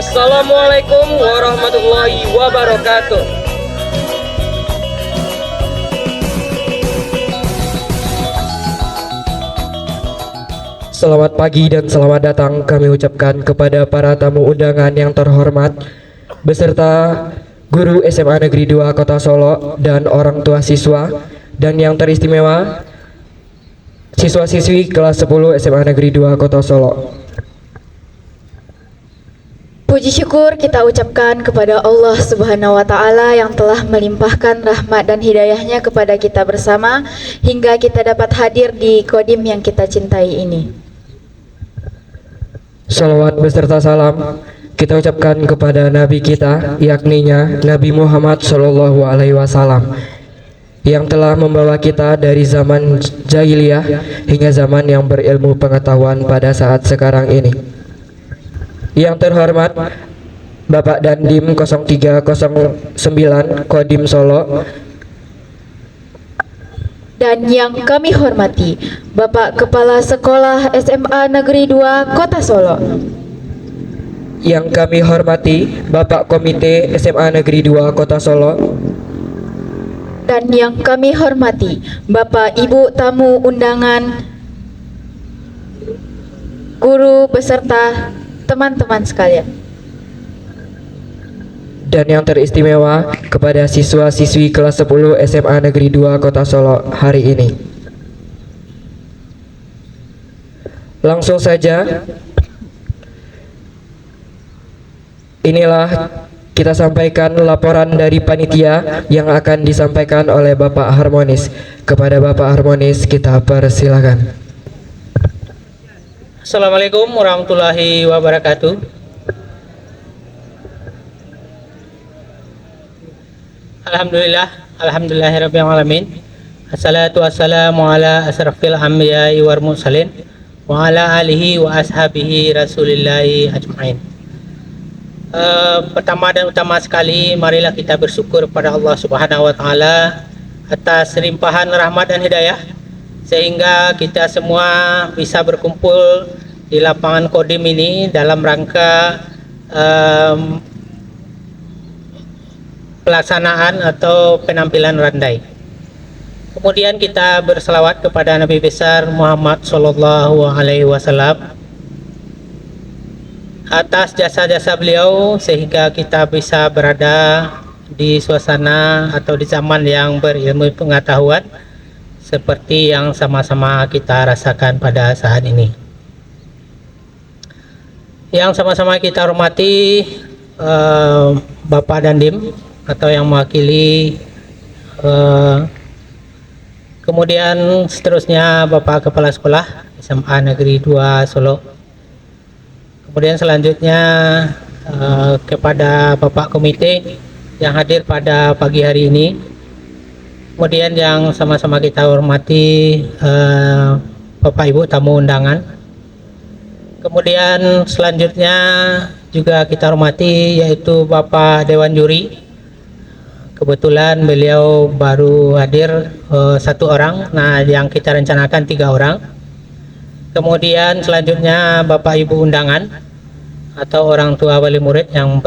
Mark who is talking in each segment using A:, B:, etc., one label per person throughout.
A: Assalamualaikum warahmatullahi wabarakatuh. Selamat pagi dan selamat datang kami ucapkan kepada para tamu undangan yang terhormat beserta guru SMA Negeri 2 Kota Solo dan orang tua siswa, dan yang teristimewa siswa-siswi kelas 10 SMA Negeri 2 Kota Solo.
B: Puji syukur kita ucapkan kepada Allah Subhanahu wa Ta'ala yang telah melimpahkan rahmat dan hidayahnya kepada kita bersama hingga kita dapat hadir di kodim yang kita cintai ini.
A: Salawat beserta salam kita ucapkan kepada Nabi kita, yakninya Nabi Muhammad Shallallahu Alaihi Wasallam, yang telah membawa kita dari zaman jahiliyah hingga zaman yang berilmu pengetahuan pada saat sekarang ini. Yang terhormat Bapak Dandim 0309 Kodim Solo,
B: dan yang kami hormati Bapak Kepala Sekolah SMA Negeri 2 Kota Solo,
A: yang kami hormati Bapak Komite SMA Negeri 2 Kota Solo,
B: dan yang kami hormati Bapak Ibu tamu undangan, guru beserta teman-teman sekalian,
A: dan yang teristimewa kepada siswa-siswi kelas 10 SMA Negeri 2 Kota Solo hari ini. Langsung saja, inilah kita sampaikan laporan dari panitia yang akan disampaikan oleh Bapak Harmonis. Kepada Bapak Harmonis kita persilakan.
C: Assalamualaikum warahmatullahi wabarakatuh. Alhamdulillahirabbil alamin. Assalatu wassalamu ala asrafil anbiya'i wal mursalin wa ala alihi wa ashabihi rasulillahi ajmain. Pertama dan utama sekali, marilah kita bersyukur pada Allah Subhanahu wa Ta'ala atas limpahan rahmat dan hidayah sehingga kita semua bisa berkumpul di lapangan Kodim ini dalam rangka pelaksanaan atau penampilan randai. Kemudian kita berselawat kepada Nabi besar Muhammad Sallallahu Alaihi Wasallam atas jasa-jasa beliau sehingga kita bisa berada di suasana atau di zaman yang berilmu pengetahuan seperti yang sama-sama kita rasakan pada saat ini. Yang sama-sama kita hormati Bapak Dandim atau yang mewakili, kemudian seterusnya Bapak Kepala Sekolah SMA Negeri 2 Solo, kemudian selanjutnya kepada Bapak Komite yang hadir pada pagi hari ini, kemudian yang sama-sama kita hormati Bapak Ibu tamu undangan, kemudian selanjutnya juga kita hormati yaitu Bapak Dewan Juri. Kebetulan beliau baru hadir satu orang, nah yang kita rencanakan 3 orang. Kemudian selanjutnya Bapak Ibu undangan atau orang tua wali murid yang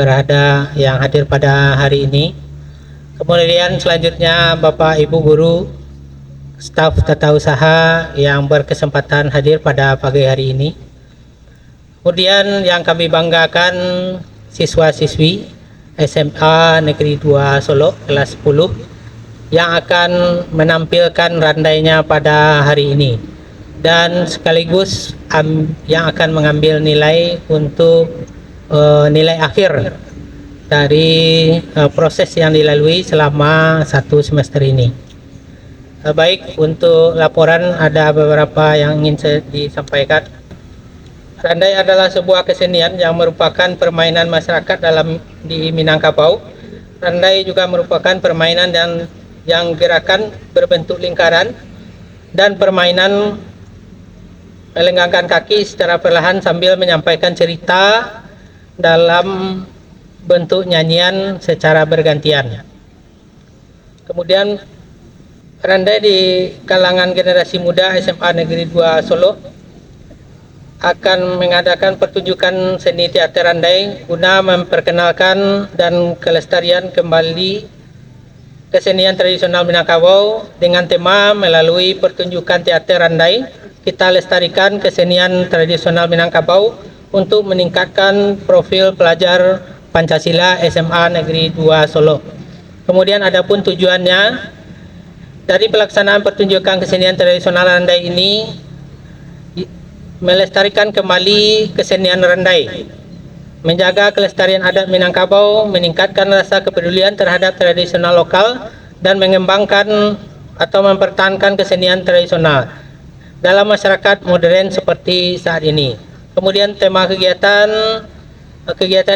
C: hadir pada hari ini. Kemudian selanjutnya Bapak Ibu guru, staf tata usaha yang berkesempatan hadir pada pagi hari ini. Kemudian yang kami banggakan siswa-siswi SMA Negeri 2 Solo kelas 10 yang akan menampilkan randainya pada hari ini, dan sekaligus yang akan mengambil nilai untuk nilai akhir dari proses yang dilalui selama 1 semester ini. Baik, untuk laporan ada beberapa yang ingin disampaikan. Randai adalah sebuah kesenian yang merupakan permainan masyarakat di Minangkabau. Randai juga merupakan permainan yang gerakan berbentuk lingkaran dan permainan melenggangkan kaki secara perlahan sambil menyampaikan cerita dalam bentuk nyanyian secara bergantian. Kemudian randai di kalangan generasi muda SMA Negeri 2 Solo akan mengadakan pertunjukan seni teater Randai guna memperkenalkan dan kelestarian kembali kesenian tradisional Minangkabau dengan tema melalui pertunjukan teater Randai kita lestarikan kesenian tradisional Minangkabau untuk meningkatkan profil pelajar Pancasila SMA Negeri 2 Solo. Kemudian adapun tujuannya dari pelaksanaan pertunjukan kesenian tradisional Randai ini melestarikan kembali kesenian Randai, menjaga kelestarian adat Minangkabau, meningkatkan rasa kepedulian terhadap tradisional lokal, dan mengembangkan atau mempertahankan kesenian tradisional dalam masyarakat modern seperti saat ini. Kemudian tema kegiatan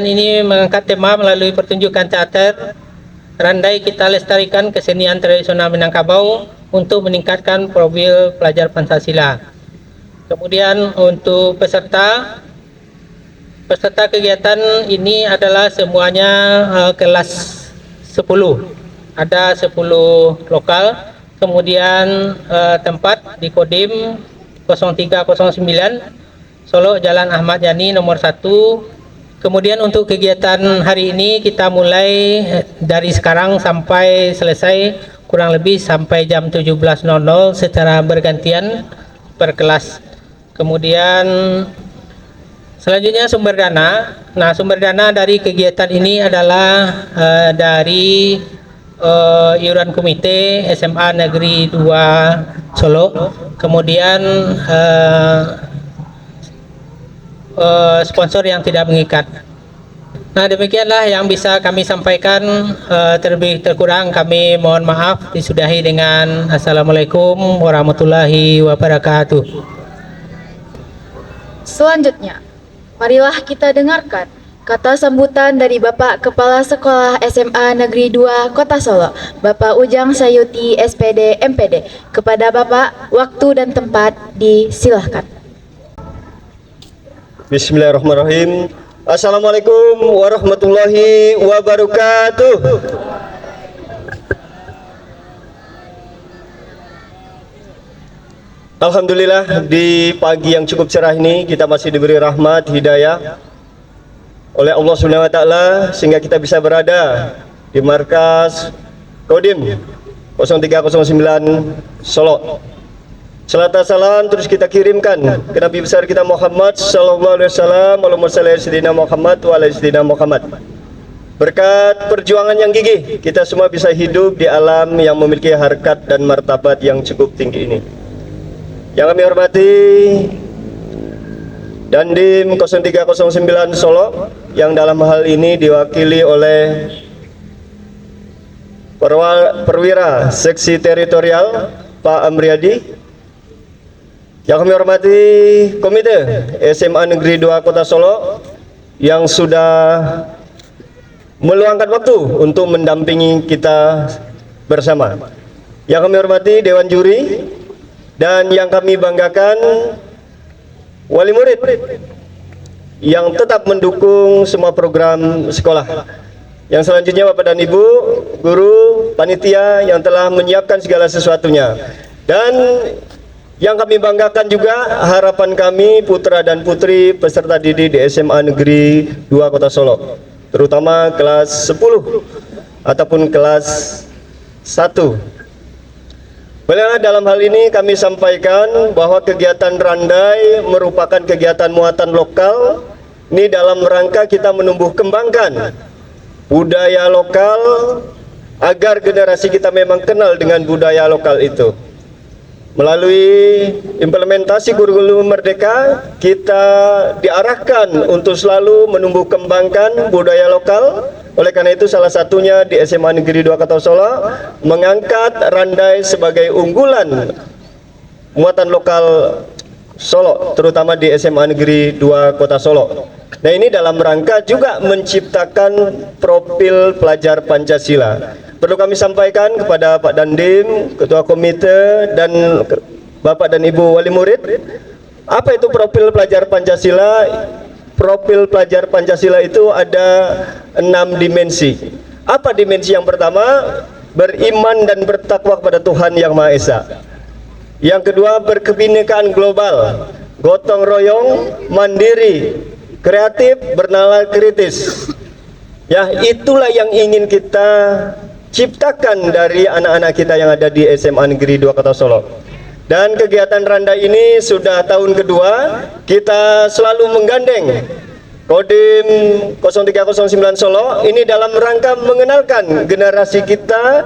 C: ini mengangkat tema melalui pertunjukan teater Randai kita lestarikan kesenian tradisional Minangkabau untuk meningkatkan profil pelajar Pancasila. Kemudian untuk peserta kegiatan ini adalah semuanya kelas 10. Ada 10 lokal, kemudian tempat di Kodim 0309 Solo, Jalan Ahmad Yani nomor 1. Kemudian untuk kegiatan hari ini kita mulai dari sekarang sampai selesai kurang lebih sampai jam 17.00 secara bergantian per kelas. Kemudian selanjutnya sumber dana. Nah, sumber dana dari kegiatan ini adalah dari iuran komite SMA Negeri 2 Solo. Kemudian sponsor yang tidak mengikat. Nah, demikianlah yang bisa kami sampaikan. Terlebih terkurang kami mohon maaf. Disudahi dengan Assalamualaikum warahmatullahi wabarakatuh.
B: Selanjutnya, marilah kita dengarkan kata sambutan dari Bapak Kepala Sekolah SMA Negeri 2 Kota Solo, Bapak Ujang Sayuti SPD MPD. Kepada Bapak, waktu dan tempat disilahkan.
D: Bismillahirrahmanirrahim. Assalamualaikum warahmatullahi wabarakatuh. Alhamdulillah, di pagi yang cukup cerah ini kita masih diberi rahmat hidayah oleh Allah Subhanahu wa taala sehingga kita bisa berada di markas Kodim 0309 Solo. Salat dan salam terus kita kirimkan ke Nabi besar kita Muhammad sallallahu alaihi wasallam. Allahumma shalli ala sayyidina Muhammad wa ala sayyidina Muhammad. Berkat perjuangan yang gigih, kita semua bisa hidup di alam yang memiliki harkat dan martabat yang cukup tinggi ini. Yang kami hormati Dandim 0309 Solo, yang dalam hal ini diwakili oleh Perwira Seksi Teritorial Pak Amriyadi. Yang kami hormati Komite SMA Negeri 2 Kota Solo yang sudah meluangkan waktu untuk mendampingi kita bersama. Yang kami hormati Dewan Juri, dan yang kami banggakan wali murid yang tetap mendukung semua program sekolah. Yang selanjutnya Bapak dan Ibu, guru, panitia yang telah menyiapkan segala sesuatunya. Dan yang kami banggakan juga harapan kami putra dan putri peserta didik di SMA Negeri 2 Kota Solo, terutama kelas 10 ataupun kelas 1. Bolehlah dalam hal ini kami sampaikan bahwa kegiatan Randai merupakan kegiatan muatan lokal. Ini dalam rangka kita menumbuh kembangkan budaya lokal agar generasi kita memang kenal dengan budaya lokal itu. Melalui implementasi kurikulum Merdeka, kita diarahkan untuk selalu menumbuh kembangkan budaya lokal. Oleh karena itu salah satunya di SMA Negeri 2 Kota Solo mengangkat Randai sebagai unggulan muatan lokal Solo, terutama di SMA Negeri 2 Kota Solo. Nah, ini dalam rangka juga menciptakan profil pelajar Pancasila. Perlu kami sampaikan kepada Pak Dandim, Ketua Komite, dan Bapak dan Ibu Wali Murid, apa itu profil pelajar Pancasila? Profil pelajar Pancasila itu ada 6 dimensi. Apa dimensi yang pertama? Beriman dan bertakwa kepada Tuhan Yang Maha Esa. Yang kedua, berkebinekaan global. gotong royong, mandiri, kreatif, bernalar kritis. Ya, itulah yang ingin kita ciptakan dari anak-anak kita yang ada di SMA Negeri 2 Kota Solo. Dan kegiatan Randa ini sudah tahun kedua, kita selalu menggandeng Kodim 0309 Solo ini dalam rangka mengenalkan generasi kita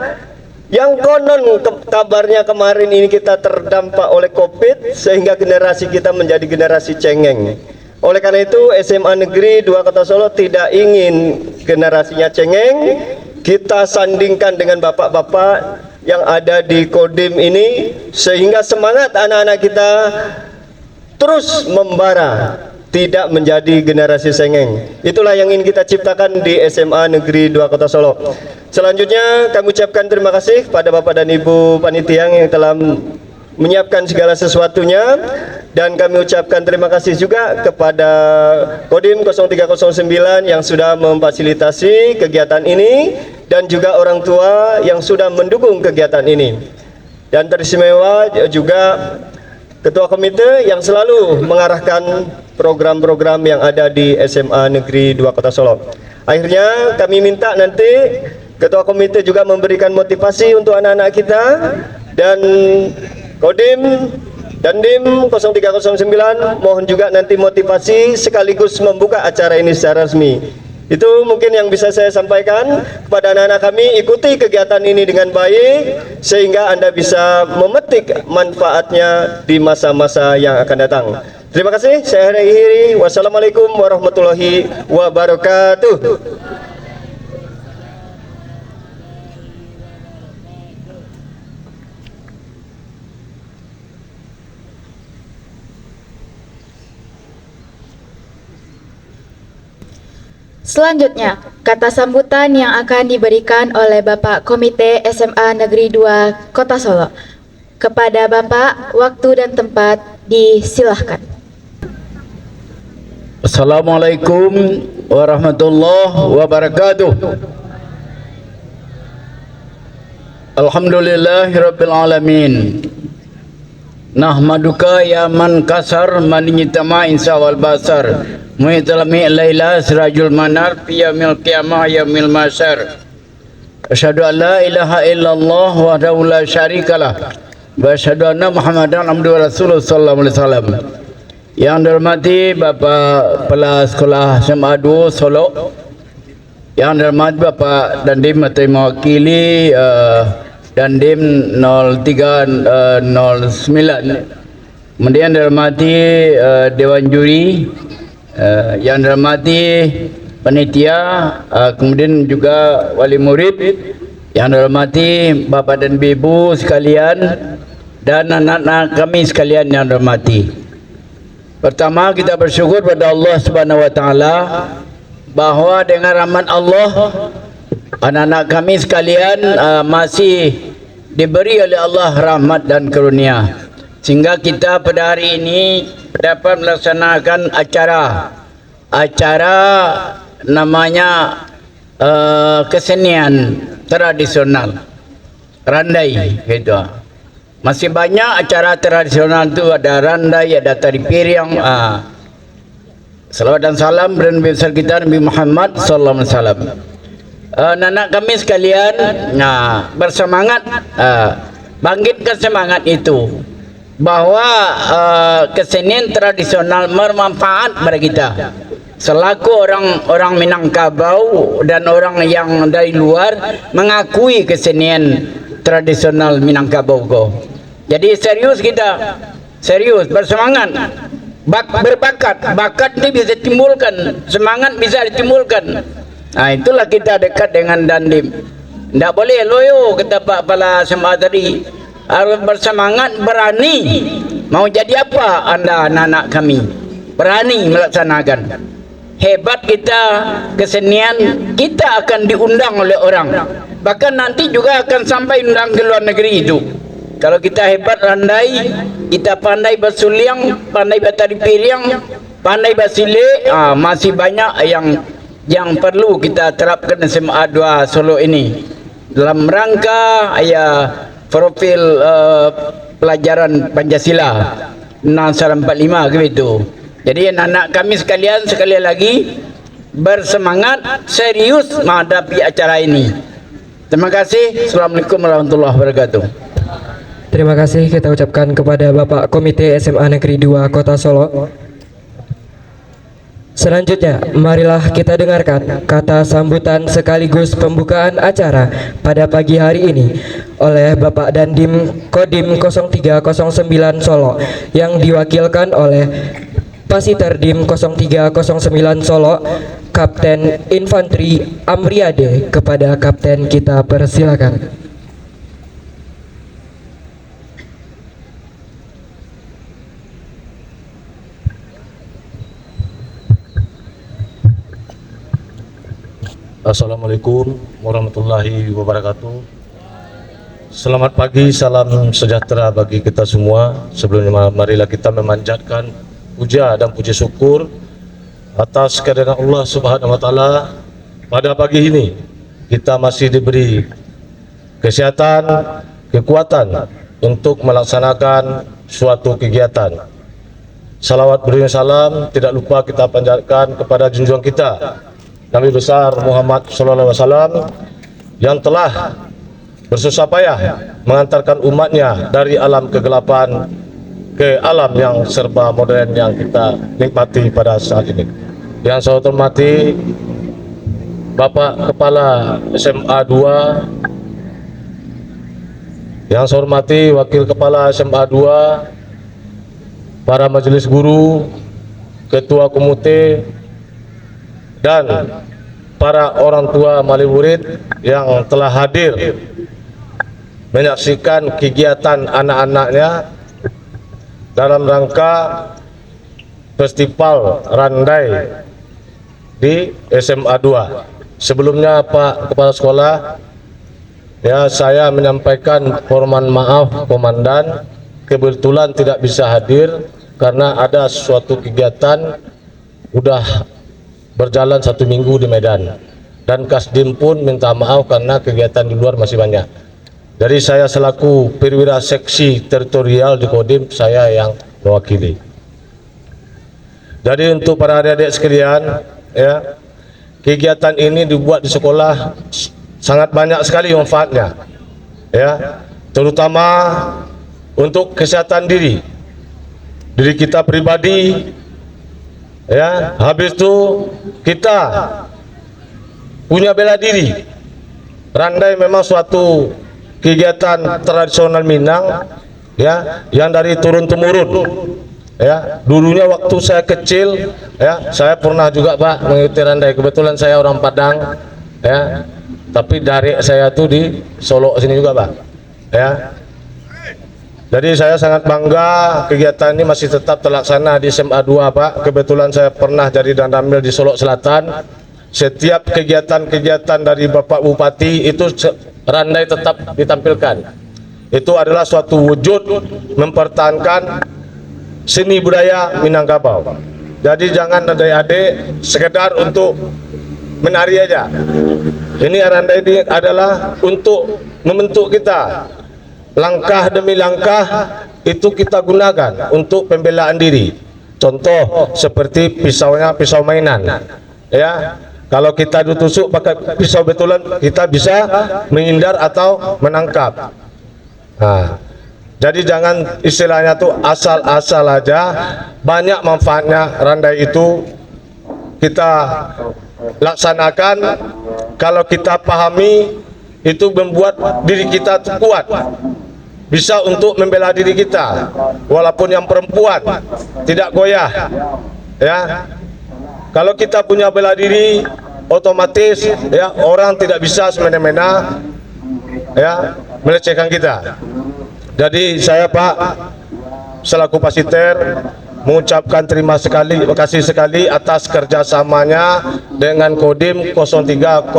D: yang konon kabarnya kemarin ini kita terdampak oleh COVID sehingga generasi kita menjadi generasi cengeng. Oleh karena itu SMA Negeri 2 Kota Solo tidak ingin generasinya cengeng. Kita sandingkan dengan bapak-bapak yang ada di Kodim ini sehingga semangat anak-anak kita terus membara, tidak menjadi generasi cengeng. Itulah yang ingin kita ciptakan di SMA Negeri 2 Kota Solo. Selanjutnya kami ucapkan terima kasih kepada Bapak dan Ibu panitia yang telah menyiapkan segala sesuatunya, dan kami ucapkan terima kasih juga kepada Kodim 0309 yang sudah memfasilitasi kegiatan ini dan juga orang tua yang sudah mendukung kegiatan ini. Dan teristimewa juga Ketua Komite yang selalu mengarahkan program-program yang ada di SMA Negeri 2 Kota Solo. Akhirnya kami minta nanti Ketua Komite juga memberikan motivasi untuk anak-anak kita, dan Kodim dan Dim 0309 mohon juga nanti motivasi sekaligus membuka acara ini secara resmi. Itu mungkin yang bisa saya sampaikan kepada anak-anak kami. Ikuti kegiatan ini dengan baik sehingga Anda bisa memetik manfaatnya di masa-masa yang akan datang. Terima kasih. Saya akhiri. Wassalamualaikum warahmatullahi wabarakatuh.
B: Selanjutnya, kata sambutan yang akan diberikan oleh Bapak Komite SMA Negeri 2 Kota Solo. Kepada Bapak, waktu dan tempat disilahkan.
E: Assalamualaikum warahmatullahi wabarakatuh. Alhamdulillahirabbil alamin. Nahmaduka ya man kasar man nyitama insa wal basar. Muitalami laila sirajul manar fi yaumil qiyamah yaumil masyar. Asyhadu an la ilaha illallah wahdahu la syarikalah wa asyhadu anna Muhammadan abduhu wa rasuluh sallallahu alaihi wasallam. Yang dihormati Bapak Kepala Sekolah SMA 2 Solo, yang dihormati Bapak Dandim atau mewakili Dandim 0309, kemudian dihormati Dewan Juri, yang dihormati panitia, kemudian juga wali murid, yang dihormati Bapak dan Ibu sekalian dan anak-anak kami sekalian yang dihormati. Pertama, kita bersyukur pada Allah Subhanahu wa taala bahwa dengan rahmat Allah anak-anak kami sekalian masih diberi oleh Allah rahmat dan karunia sehingga kita pada hari ini dapat melaksanakan acara namanya kesenian tradisional Randai gitu. Masih banyak acara tradisional itu, ada Randai, ada tari piring. Salawat dan salam dan besar kita Nabi Muhammad sallallahu alaihi wasallam. Anak kami sekalian, bersemangat, bangkitkan semangat itu bahwa kesenian tradisional bermanfaat pada kita. Selaku orang Minangkabau dan orang yang dari luar mengakui kesenian tradisional Minangkabau. Jadi serius kita, serius bersemangat, bakat ini bisa ditimbulkan, semangat bisa ditimbulkan. Nah, itulah kita dekat dengan Dandim. Tidak boleh loyo, kata Pak Kepala SMA tadi. Harus bersemangat, berani. Mau jadi apa Anda anak-anak kami? Berani melaksanakan. Hebat kita kesenian, kita akan diundang oleh orang. Bahkan nanti juga akan sampai undang ke luar negeri itu. Kalau kita hebat Randai, kita pandai bersuliang, pandai bertari piring, pandai bersile, masih banyak yang perlu kita terapkan SMA 2 Solo ini dalam rangka profil pelajaran Pancasila. Nasar 45 gitu. Jadi anak-anak kami sekalian, sekali lagi bersemangat serius menghadapi acara ini. Terima kasih. Assalamualaikum warahmatullahi wabarakatuh.
A: Terima kasih kita ucapkan kepada Bapak Komite SMA Negeri 2 Kota Solo. Selanjutnya, marilah kita dengarkan kata sambutan sekaligus pembukaan acara pada pagi hari ini oleh Bapak Dandim Kodim 0309 Solo yang diwakilkan oleh Pasiterdim 0309 Solo, Kapten Infanteri Amriade. Kepada Kapten kita persilakan.
F: Assalamualaikum warahmatullahi wabarakatuh. Selamat pagi, salam sejahtera bagi kita semua. Sebelumnya marilah kita memanjatkan puja dan puji syukur atas kehadiran Allah Subhanahu wa taala. Pada pagi ini kita masih diberi kesehatan, kekuatan untuk melaksanakan suatu kegiatan. Salawat beriring salam tidak lupa kita panjatkan kepada junjungan kita Nabi besar Muhammad sallallahu alaihi wasallam yang telah bersusah payah mengantarkan umatnya dari alam kegelapan ke alam yang serba modern yang kita nikmati pada saat ini. Yang saya hormati Bapak Kepala SMA 2, yang saya hormati Wakil Kepala SMA 2, para majelis guru, Ketua Komite, dan para orang tua wali murid yang telah hadir menyaksikan kegiatan anak-anaknya dalam rangka festival Randai di SMA 2. Sebelumnya Pak Kepala Sekolah, ya saya menyampaikan permohonan maaf Komandan, kebetulan tidak bisa hadir karena ada suatu kegiatan udah berjalan 1 minggu di Medan, dan Kasdim pun minta maaf karena kegiatan di luar masih banyak. Jadi saya selaku perwira seksi teritorial di Kodim, saya yang mewakili. Jadi untuk para adik-adik sekalian, ya, kegiatan ini dibuat di sekolah sangat banyak sekali manfaatnya, ya, terutama untuk kesehatan diri kita pribadi. Ya, habis itu kita punya bela diri. Randai memang suatu kegiatan tradisional Minang, ya, yang dari turun temurun. Ya, dulunya waktu saya kecil, ya, saya pernah juga Pak mengikuti Randai. Kebetulan saya orang Padang, ya, tapi dari saya tuh di Solo sini juga Pak, ya. Jadi saya sangat bangga kegiatan ini masih tetap terlaksana di SMA 2 Pak. Kebetulan saya pernah jadi Danramil di Solo Selatan. Setiap kegiatan-kegiatan dari Bapak Bupati itu Randai tetap ditampilkan. Itu adalah suatu wujud mempertahankan seni budaya Minangkabau. Jadi jangan adik-adik sekedar untuk menari aja. Ini Randai ini adalah untuk membentuk kita. Langkah demi langkah itu kita gunakan untuk pembelaan diri. Contoh seperti pisau mainan, ya. Kalau kita ditusuk pakai pisau betulan, kita bisa menghindar atau menangkap. Nah, jadi jangan istilahnya tuh asal-asal aja. Banyak manfaatnya Randai itu kita laksanakan. Kalau kita pahami, itu membuat diri kita kuat, bisa untuk membela diri kita, walaupun yang perempuan tidak goyah, ya. Kalau kita punya bela diri, otomatis ya orang tidak bisa semena-mena ya melecehkan kita. Jadi saya Pak selaku Pasiter mengucapkan terima kasih sekali atas kerjasamanya dengan Kodim 0309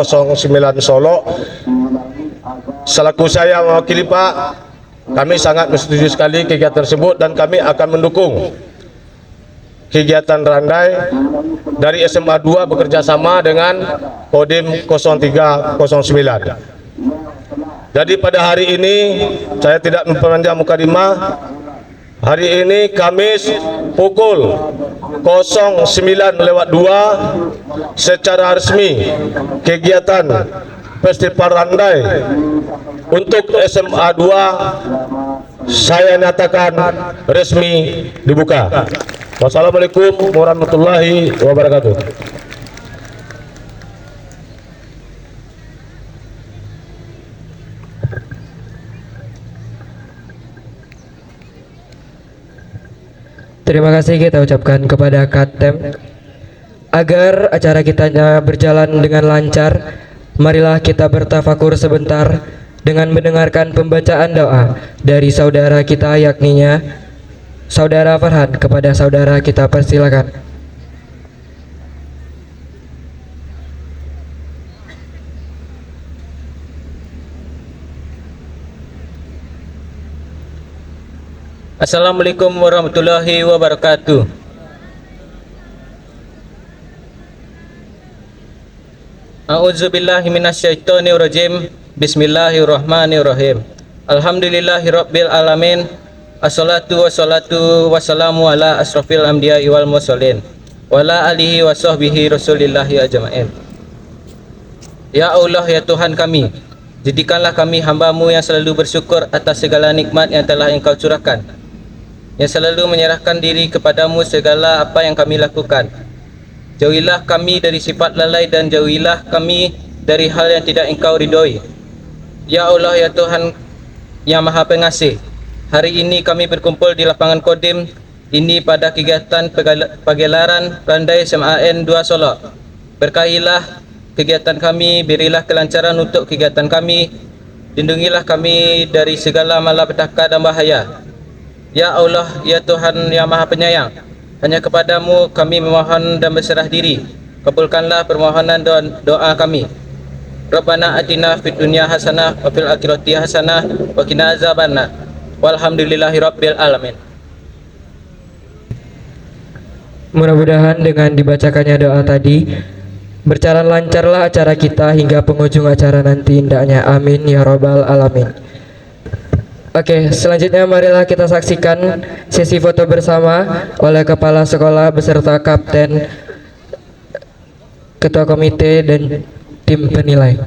F: Solo. Selaku saya mewakili Pak, kami sangat setuju sekali kegiatan tersebut dan kami akan mendukung kegiatan Randai dari SMA 2 bekerja sama dengan Kodim 0309. Jadi pada hari ini saya tidak memperpanjang mukadimah, hari ini Kamis pukul 09.02 secara resmi kegiatan Festival Randai untuk SMA 2 saya nyatakan resmi dibuka. Wassalamualaikum warahmatullahi wabarakatuh.
A: Terima kasih kita ucapkan kepada Katem. Agar acara kita berjalan dengan lancar, marilah kita bertafakur sebentar dengan mendengarkan pembacaan doa dari saudara kita, yakninya Saudara Farhan. Kepada saudara kita persilakan.
C: Assalamualaikum warahmatullahi wabarakatuh. A'udzubillahi minasyaitonirrajim. Bismillahirrahmanirrahim. Alhamdulillahirabbil alamin. Assalatu wassalamu ala asrofil anbiya'i wal mursalin wa ala alihi wa sahbihi rasulillahi ajma'in. Ya Allah, ya Tuhan kami, jadikanlah kami hamba-Mu yang selalu bersyukur atas segala nikmat yang telah Engkau curahkan, yang selalu menyerahkan diri kepadamu segala apa yang kami lakukan. Jauhilah kami dari sifat lalai dan jauhilah kami dari hal yang tidak Engkau ridhoi. Ya Allah, ya Tuhan yang Maha Pengasih, hari ini kami berkumpul di lapangan Kodim ini pada kegiatan pagelaran Randai SMAN 2 Solo. Berkahilah kegiatan kami, berilah kelancaran untuk kegiatan kami, lindungilah kami dari segala malapetaka dan bahaya. Ya Allah, ya Tuhan yang Maha Penyayang, hanya kepadamu kami memohon dan berserah diri. Kabulkanlah permohonan doa kami. Rabbana atina fid dunya hasanah wa fil akhirati hasanah wa qina azabannar. Walhamdulillahirabbil alamin.
A: Mudah-mudahan dengan dibacakannya doa tadi berjalan lancarlah acara kita hingga penghujung acara nanti, hendaknya amin ya robbal alamin. Oke, selanjutnya marilah kita saksikan sesi foto bersama oleh kepala sekolah beserta kapten, ketua komite dan tim penilai.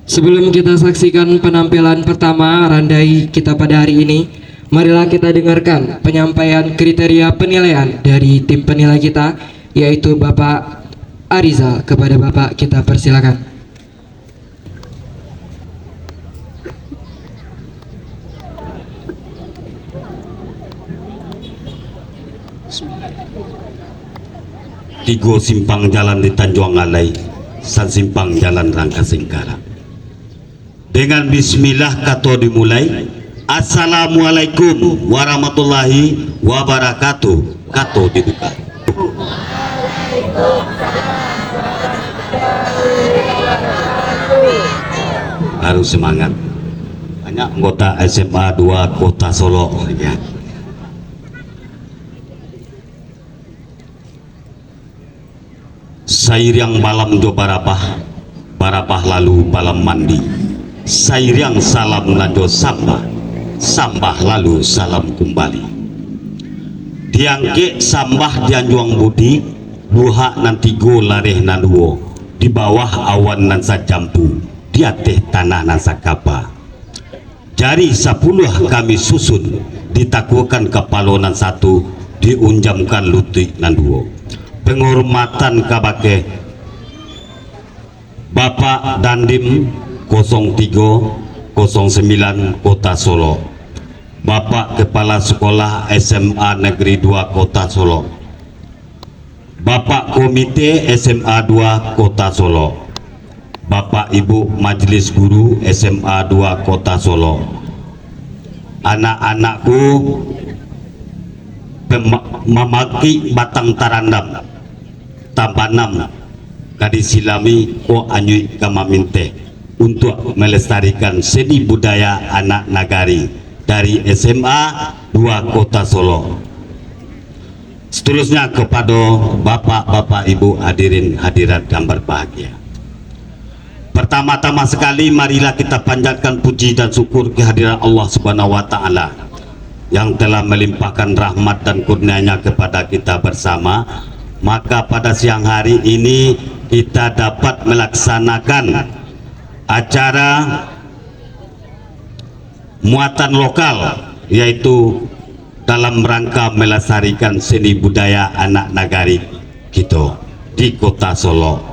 A: Sebelum kita saksikan penampilan pertama Randai kita pada hari ini, marilah kita dengarkan penyampaian kriteria penilaian dari tim penilai kita, yaitu Bapak Arizal. Kepada Bapak kita persilakan.
G: Tigo simpang jalan di Tanjung Alai, san simpang jalan Rangka Singkara. Dengan bismillah kata dimulai. Assalamualaikum warahmatullahi wabarakatuh. Kata dibuka. Harus semangat. Banyak anggota SMA 2 Kota Solo ya. Sairiang malam jo barapah lalu balam mandi. Sairiang salam lanjo sambah lalu salam kembali. Diangke sambah dianjuang budi, luha nanti go lareh nanuo, di bawah awan nan sajampu, di ateh tanah nan sakapa. Jari 10 kami susun, ditakwakan kepalonan 1, diunjamkan lutut nan 2. Penghormatan kabake Bapak Dandim 0309 Kota Solo, Bapak Kepala Sekolah SMA Negeri 2 Kota Solo, Bapak Komite SMA 2 Kota Solo, Bapak Ibu Majelis Guru SMA 2 Kota Solo, anak-anakku memaki batang tarandam tambanam kadisilami ko anyui kamaminte untuk melestarikan seni budaya anak nagari dari SMA 2 Kota Solo. Seterusnya kepada bapak-bapak, ibu hadirin hadirat yang berbahagia. Pertama-tama sekali marilah kita panjatkan puji dan syukur kehadiran Allah Subhanahu wa taala yang telah melimpahkan rahmat dan kurnia-Nya kepada kita bersama. Maka pada siang hari ini kita dapat melaksanakan acara muatan lokal, yaitu dalam rangka melestarikan seni budaya anak nagari kita di Kota Solo.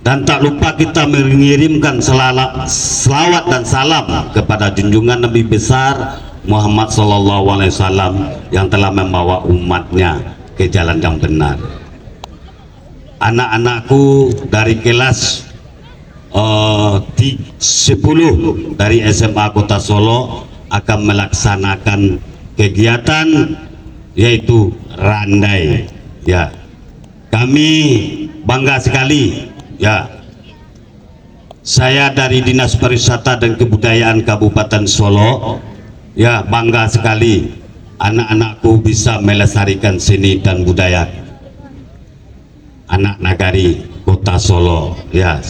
G: Dan tak lupa kita mengirimkan selawat dan salam kepada junjungan Nabi besar Muhammad SAW yang telah membawa umatnya ke jalan yang benar. Anak-anakku dari kelas 10 dari SMA Kota Solo akan melaksanakan kegiatan yaitu randai. Ya, kami bangga sekali. Ya, saya dari Dinas Pariwisata dan Kebudayaan Kabupaten Solo, ya bangga sekali anak-anakku bisa melestarikan seni dan budaya anak nagari Kota Solo. Ya,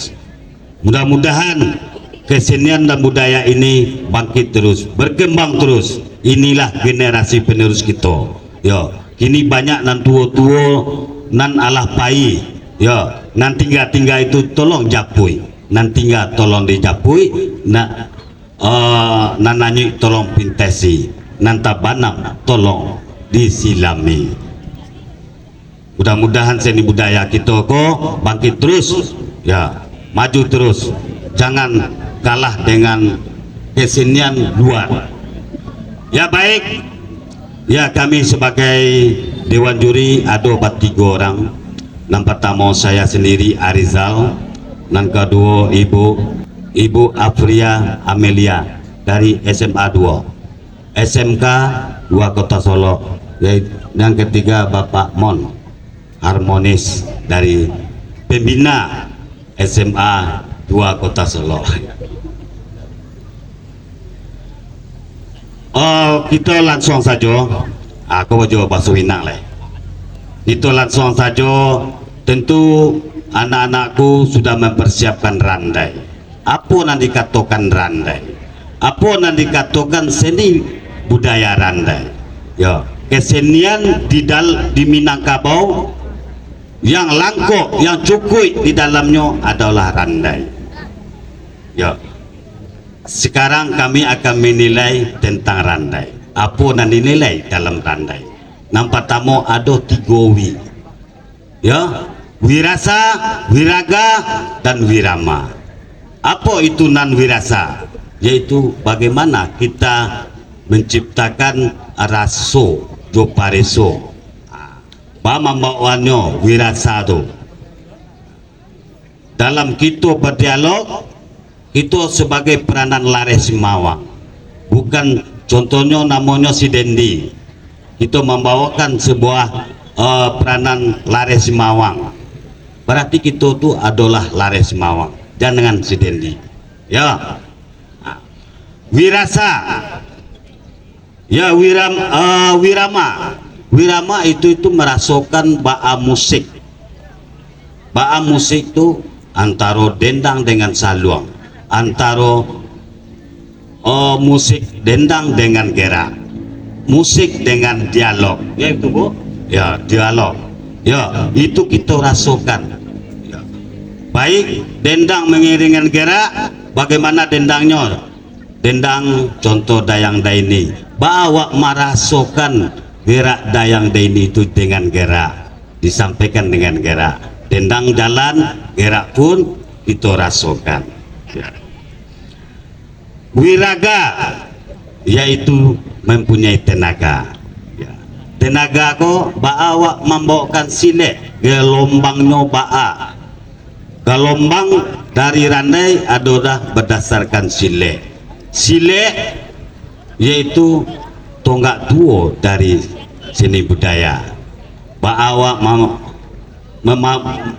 G: mudah-mudahan kesenian dan budaya ini bangkit terus, berkembang terus. Inilah generasi penerus kita. Ya, kini banyak nan tua-tua nan alah pai. Ya, nan tinggal-tinggal itu tolong japui. Nan tinggal tolong dijapui. Nan nanyi tolong pintesi. Nan tabanam tolong disilami. Mudah-mudahan seni budaya kita kok bangkit terus. Ya, maju terus. Jangan kalah dengan kesenian luar. Ya baik, ya kami sebagai Dewan Juri ada 3 orang. Yang pertama saya sendiri Arizal, yang kedua Ibu Afria Amelia dari SMA 2 SMK 2 Kota Solo, yang ketiga Bapak Mon Harmonis dari pembina SMA 2 Kota Solo. Oh, kita langsung saja. Aku coba basuhinang lah. Itu langsung saja. Tentu anak-anakku sudah mempersiapkan randai. Apa yang dikatakan randai? Apa yang dikatakan seni budaya randai? Ya, kesenian di Minangkabau yang langkok, yang cukup di dalamnya adalah randai. Ya. Sekarang kami akan menilai tentang randai. Apa yang dinilai dalam randai? Yang pertama ada 3 wi. Ya, wirasa, wiraga, dan wirama. Apa itu nan wirasa? Yaitu bagaimana kita menciptakan raso, jopareso. Bagaimana wirasa itu? Dalam kita berdialog, itu sebagai peranan lares mawang, bukan contohnya namanya si Dendi. Kita membawakan sebuah peranan lares mawang, berarti kita itu adalah lares mawang, jangan si Dendi. Ya, wirasa, ya wirama. Wirama itu merasakan baa musik. Baa musik itu antara dendang dengan saluang, antara musik dendang dengan gerak, musik dengan dialog, ya itu Bu, ya dialog, ya itu kita rasakan. Ya. Baik dendang mengiringan gerak, bagaimana dendangnya? Dendang contoh dayang daini, bawa merasakan gerak dayang daini itu dengan gerak, disampaikan dengan gerak. Dendang jalan, gerak pun kita rasakan. Wiraga yaitu mempunyai tenaga. Ya. Tenaga kok bawa membawakan silek, gelombangnya baa. Gelombang dari randai adalah berdasarkan silek. Silek yaitu tonggak tuo dari seni budaya. Bahwa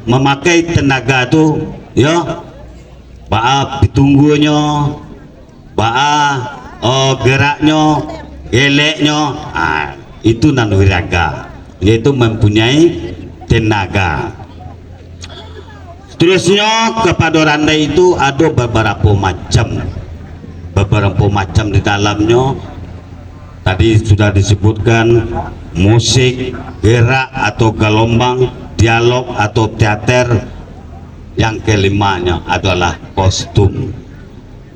G: memakai tenaga itu ya, bahwa ditunggunya, bahwa geraknya, geleknya, itu nanwiraga, yaitu mempunyai tenaga. Terusnya kepada randai itu ada beberapa macam di dalamnya. Tadi sudah disebutkan musik, gerak atau gelombang, dialog atau teater. Yang kelimanya adalah kostum.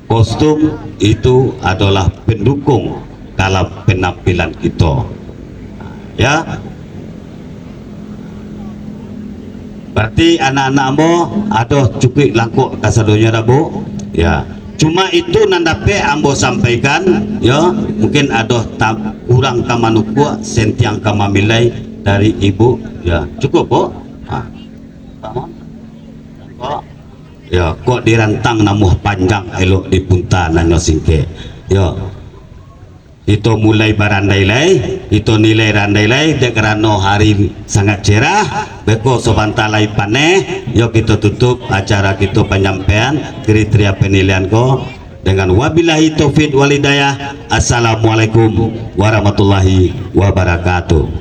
G: Kostum itu adalah pendukung dalam penampilan kita, ya. Berarti anak-anakmu ada cukup langkuk kasadonya Bu, ya. Cuma itu nandape ambo sampaikan, ya. Mungkin ada kurang kamanuku sentiang kamamilai dari ibu, ya. Cukup Bu. Ya, kok dirantang namuh panjang elok dipunta nanyo singke, ya. Itu mulai barandai lai, itu nilai randai lai, karena hari sangat cerah, beko sobantalai paneh, yuk kita tutup acara kita penyampaian kriteria penilaian ko dengan wabillahi taufik walidayah. Assalamualaikum warahmatullahi wabarakatuh.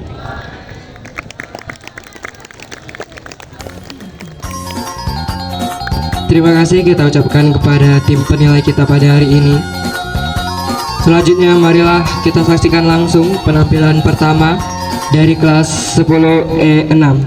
A: Terima kasih kita ucapkan kepada tim penilai kita pada hari ini. Selanjutnya marilah kita saksikan langsung penampilan pertama dari kelas 10E6.